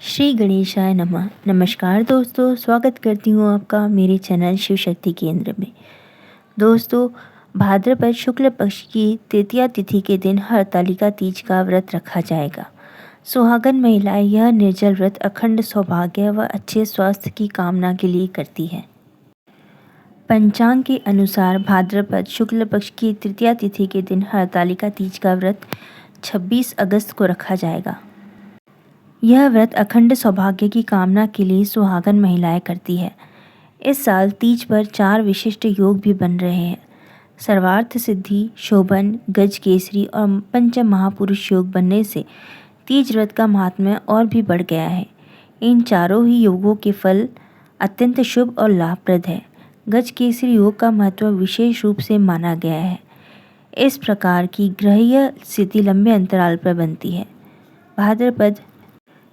श्री गणेशाय नमः। नमस्कार दोस्तों, स्वागत करती हूँ आपका मेरे चैनल शिव शक्ति केंद्र में। दोस्तों, भाद्रपद शुक्ल पक्ष की तृतीया तिथि के दिन हरतालिका तीज का व्रत रखा जाएगा। सुहागन महिलाएं यह निर्जल व्रत अखंड सौभाग्य व अच्छे स्वास्थ्य की कामना के लिए करती हैं। पंचांग के अनुसार भाद्रपद शुक्ल पक्ष की तृतीया तिथि के दिन हरतालिका तीज का व्रत 26 अगस्त को रखा जाएगा। यह व्रत अखंड सौभाग्य की कामना के लिए सुहागन महिलाएं करती है। इस साल तीज पर 4 विशिष्ट योग भी बन रहे हैं। सर्वार्थ सिद्धि, शोभन, गज केसरी और पंच महापुरुष योग बनने से तीज व्रत का महात्म्य और भी बढ़ गया है। इन चारों ही योगों के फल अत्यंत शुभ और लाभप्रद है। गज केसरी योग का महत्व विशेष रूप से माना गया है। इस प्रकार की ग्रहीय स्थिति लंबे अंतराल पर बनती है। भाद्रपद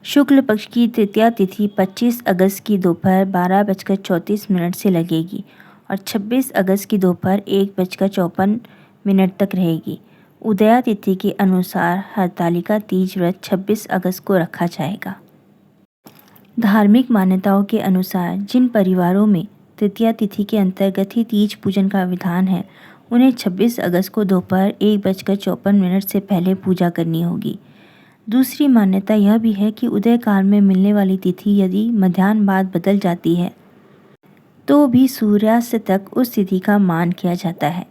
शुक्ल पक्ष की तृतीया तिथि 25 अगस्त की दोपहर 12:34 से लगेगी और 26 अगस्त की दोपहर 1:54 तक रहेगी। उदया तिथि के अनुसार हरतालिका तीज व्रत 26 अगस्त को रखा जाएगा। धार्मिक मान्यताओं के अनुसार जिन परिवारों में तृतीया तिथि के अंतर्गत ही तीज पूजन का विधान है, उन्हें 26 अगस्त को दोपहर 1:54 से पहले पूजा करनी होगी। दूसरी मान्यता यह भी है कि उदय काल में मिलने वाली तिथि यदि मध्याह्न बाद बदल जाती है तो भी सूर्यास्त तक उस तिथि का मान किया जाता है।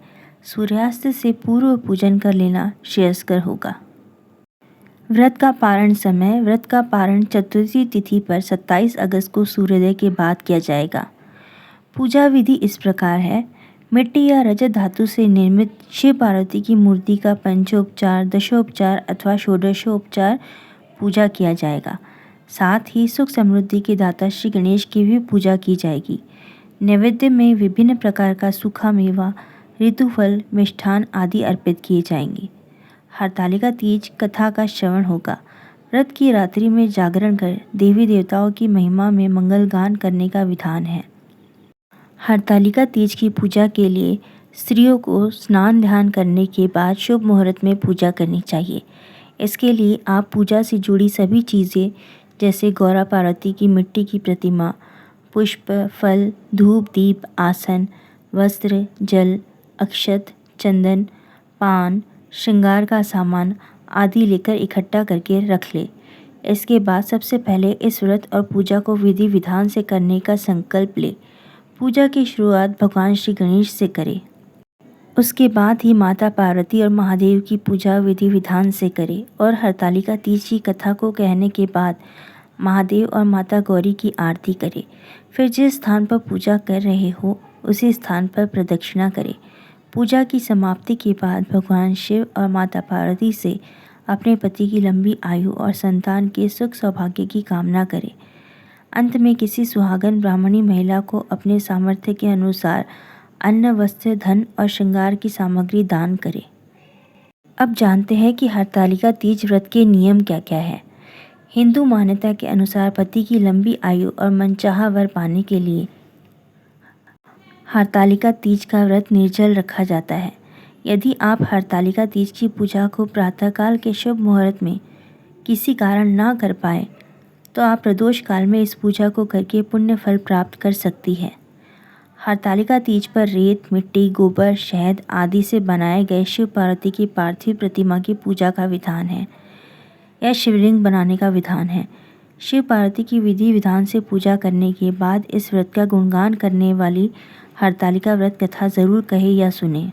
सूर्यास्त से पूर्व पूजन कर लेना श्रेयस्कर होगा। व्रत का पारण समय व्रत का पारण चतुर्थी तिथि पर 27 अगस्त को सूर्योदय के बाद किया जाएगा। पूजा विधि इस प्रकार है। मिट्टी या रजत धातु से निर्मित शिव पार्वती की मूर्ति का पंचोपचार, दशोपचार अथवा षोडशोपचार पूजा किया जाएगा। साथ ही सुख समृद्धि के दाता श्री गणेश की भी पूजा की जाएगी। नैवेद्य में विभिन्न प्रकार का सूखा मेवा, ऋतुफल, मिष्ठान आदि अर्पित किए जाएंगे। हरतालिका तीज कथा का श्रवण होगा। व्रत की रात्रि में जागरण कर देवी देवताओं की महिमा में मंगल गान करने का विधान है। हरतालिका तीज की पूजा के लिए स्त्रियों को स्नान ध्यान करने के बाद शुभ मुहूर्त में पूजा करनी चाहिए। इसके लिए आप पूजा से जुड़ी सभी चीज़ें जैसे गौरा पार्वती की मिट्टी की प्रतिमा, पुष्प, फल, धूप, दीप, आसन, वस्त्र, जल, अक्षत, चंदन, पान, श्रृंगार का सामान आदि लेकर इकट्ठा करके रख ले। इसके बाद सबसे पहले इस व्रत और पूजा को विधि विधान से करने का संकल्प ले। पूजा की शुरुआत भगवान श्री गणेश से करें। उसके बाद ही माता पार्वती और महादेव की पूजा विधि विधान से करें और हरतालिका तीज की कथा को कहने के बाद महादेव और माता गौरी की आरती करें। फिर जिस स्थान पर पूजा कर रहे हो उसी स्थान पर प्रदक्षिणा करें। पूजा की समाप्ति के बाद भगवान शिव और माता पार्वती से अपने पति की लंबी आयु और संतान के सुख सौभाग्य की कामना करें। अंत में किसी सुहागन ब्राह्मणी महिला को अपने सामर्थ्य के अनुसार अन्न, वस्त्र, धन और श्रृंगार की सामग्री दान करें। अब जानते हैं कि हरतालिका तीज व्रत के नियम क्या क्या है। हिंदू मान्यता के अनुसार पति की लंबी आयु और मनचाहा वर पाने के लिए हरतालिका तीज का व्रत निर्जल रखा जाता है। यदि आप हरतालिका तीज की पूजा को प्रातःकाल के शुभ मुहूर्त में किसी कारण ना कर पाए तो आप प्रदोष काल में इस पूजा को करके पुण्य फल प्राप्त कर सकती है। हरतालिका तीज पर रेत, मिट्टी, गोबर, शहद आदि से बनाए गए शिव पार्वती की पार्थिव प्रतिमा की पूजा का विधान है या शिवलिंग बनाने का विधान है। शिव पार्वती की विधि विधान से पूजा करने के बाद इस व्रत का गुणगान करने वाली हरतालिका व्रत कथा ज़रूर कहे या सुने।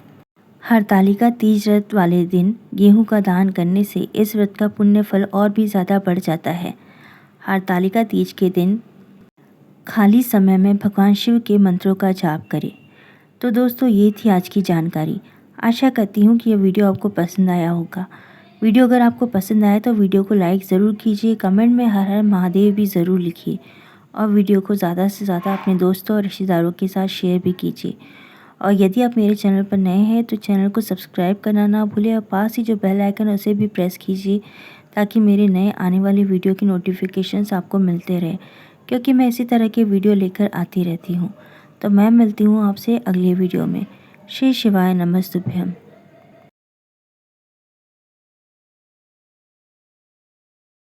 हरतालिका तीज व्रत वाले दिन गेहूँ का दान करने से इस व्रत का पुण्य फल और भी ज़्यादा बढ़ जाता है। हरतालिका तीज के दिन खाली समय में भगवान शिव के मंत्रों का जाप करें। तो दोस्तों, ये थी आज की जानकारी। आशा करती हूँ कि यह वीडियो आपको पसंद आया होगा। वीडियो अगर आपको पसंद आया तो वीडियो को लाइक ज़रूर कीजिए, कमेंट में हर हर महादेव भी ज़रूर लिखिए और वीडियो को ज़्यादा से ज़्यादा अपने दोस्तों और रिश्तेदारों के साथ शेयर भी कीजिए। और यदि आप मेरे चैनल पर नए हैं तो चैनल को सब्सक्राइब करना ना भूलें और पास ही जो बेल आइकन है उसे भी प्रेस कीजिए ताकि मेरे नए आने वाली वीडियो की नोटिफिकेशंस आपको मिलते रहे, क्योंकि मैं इसी तरह के वीडियो लेकर आती रहती हूँ। तो मैं मिलती हूँ आपसे अगले वीडियो में। श्री शिवाय नमस्तुभ्यम।